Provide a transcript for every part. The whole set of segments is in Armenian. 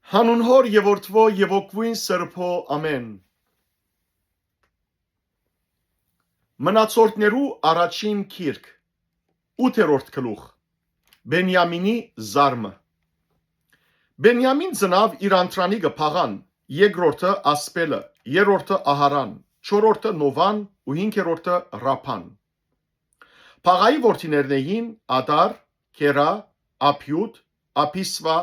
Հանուն հոր եւ որդվո եւ օգվույն սրբո ամեն։ Մնացորդներու առաջին քիրք 8-րդ գլուխ Բենյամինի զարմը։ Բենյամին ծնավ իր անտրանիգը Փաղան, երկրորդը Ասպելը, երրորդը Ահարան, չորրորդը Նովան ու հինգերորդը Ռափան։ Փաղայի որդիներն էին Ադար, Քերա, Ափյուդ, Ափիսվա,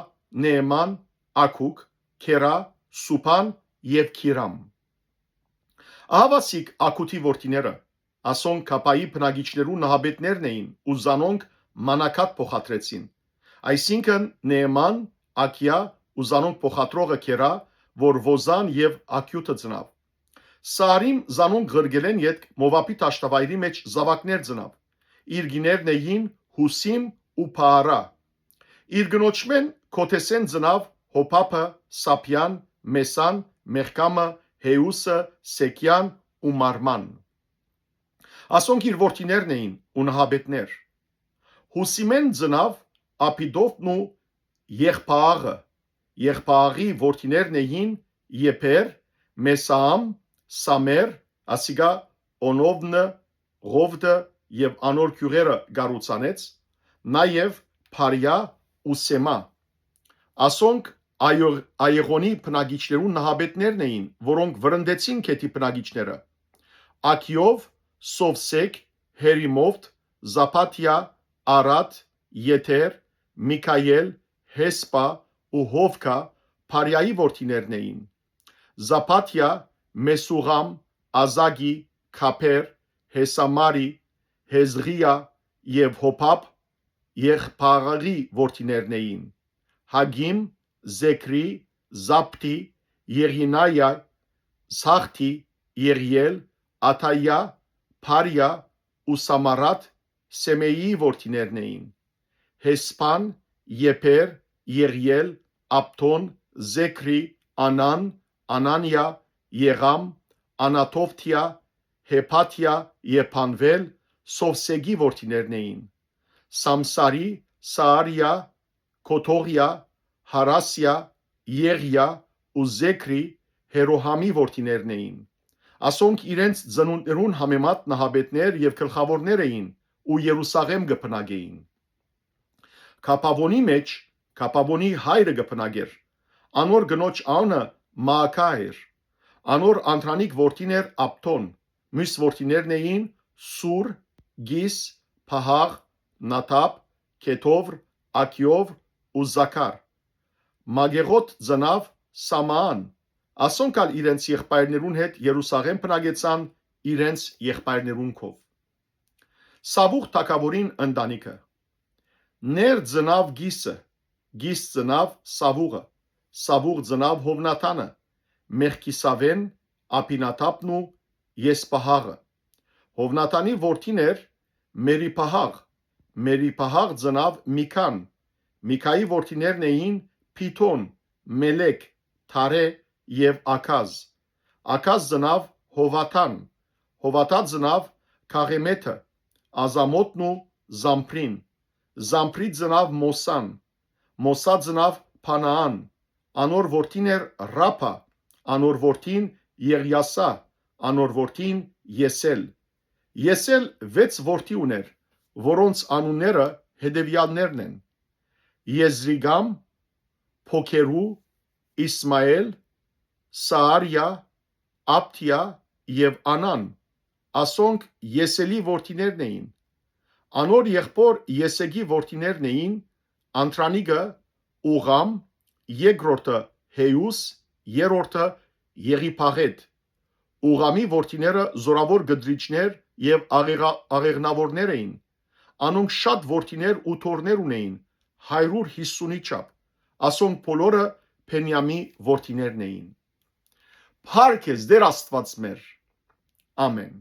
Նեման, Աքուկ, Քերա, Սուփան եւ Քիրամ։ Ահավասիկ Աքութի որդիները ասոն կապայի բնագիչներու նահաբետներն էին ու զանոնք մանակատ փոխադրեցին։ Այսինքն Նեման, Աքիա ու զանոնք փոխադրողը Քերա, որ Ոզան եւ Աքյուտը ծնավ։ Սարիմ զանոնք գրգելեն յետ Մովապի տաշտավայրի մեջ զավակներ ծնավ։ Իր գիներն էին Հուսիմ ու Փաարա։ Իր գնոջմեն Քոթեսեն ծնավ Հոփափը, Սափյան, Մեսան, Մեխկամը, Հեուսը, Սեկյան ու Մարման։ Ասոնք իր որդիներն էին ու նահաբետներ։ Հուսիմեն ծնավ Ափիդոֆն ու Եղփաղը։ Եղփաղի որդիներն էին Եփեր, Մեսամ, Սամեր, ասիգա Օնովնը, Ղովդը եւ անոր քյուղերը գառուցանեց, նաեւ Փարյա ու Սեմա։ Ասոնք Այեղոնի բնագիչներու նահաբետներն էին, որոնք վրընդեցին քեթի բնագիչները։ Աքիով, Սովսեկ, Հերիմովտ, Զապաթիա, Արադ, Եթեր, Միքայել, Հեսպա ու Հովքա Փարյայի որդիներն էին։ Զապաթիա, Մեսուղամ, Ազագի, Քափեր, Հեսամարի, Հեզրիա եւ Հոփափ Եղփաղի որդիներն էին։ Հագիմ, Զեքրի, Զապտի, Եղինայա, Սախտի, Եղիել, Աթայա, Փարյա ու Սամարատ Սեմեի որդիներն էին։ Հեսպան, Եփեր, Եղիել, Աբթոն, Զեքրի, Անան, Անանիա, Եղամ, Անաթոֆթիա, Հեփաթիա եւ Փանվել Սովսեգի որդիներն էին։ Սամսարի, Սարիա, Քոթողիա, Հարասիա, Եղիա ու Զեքրի Հերոհամի որդիներն էին։ Ասոնք իրենց ծնունդներուն համեմատ նահաբետներ եւ գլխավորներ էին ու Երուսաղեմ գբնագեին։ Կապավոնի մեջ Կապավոնի հայրը գբնագեր։ Անոր գնոջ անունը Մաակա էր։ Անոր անտրանիկ որդին էր Աբթոն։ Մյուս որդիներն էին Սուր, Գիս, Փահաղ, Նաթապ, Քեթովր, Աքիով ու Զաքար։ Մագեղոտ ծնավ Սաման։ Ասոնք ալ իրենց եղբայրներուն հետ Երուսաղեմ բնագեցան իրենց եղբայրներունքով։ Սավուղ թագավորին ընտանիքը։ Ներ ծնավ Գիսը, Գիս ծնավ Սավուղը, Սավուղ ծնավ Հովնաթանը, Մեղկիսավեն, Ափինաթապն ու Եսպահաղը։ Հովնաթանի որդին էր Մերիփահաղ, Մերիփահաղ ծնավ Միքան, Միքայի որդիներն էին Փիթոն, Մելեք, Թարե եւ Աքազ։ Աքազ ծնավ Հովաթան, Հովաթա ծնավ Քաղեմեթը, Ազամոտն ու Զամփրին։ Զամփրի ծնավ Մոսան, Մոսա ծնավ Փանաան, անոր որդին էր Ռափա, անոր որդին Եղիասա, անոր որդին Եսել։ Եսել 6 որդի ուներ, որոնց անունները հետևյալներն են. Եզրիգամ, Փոքերու, Իսմայել, Սաարիա, Աբթիա եւ Անան։ Ասոնք Եսելի որդիներն էին։ Անոր եղբոր Եսեգի որդիներն էին Անտրանիգը Ուղամ, երկրորդը Հեյուս, երրորդը Եղիփաղետ։ Ուղամի որդիները զորավոր գդրիչներ եւ աղեղնավորներ էին։ Անոնք շատ որդիներ ու թորներ ունեին, 150-ի չափ։ Ասոնք բոլորը Փենյամի որդիներն էին։ Փառք ես Տեր Աստված մեր։ Ամեն։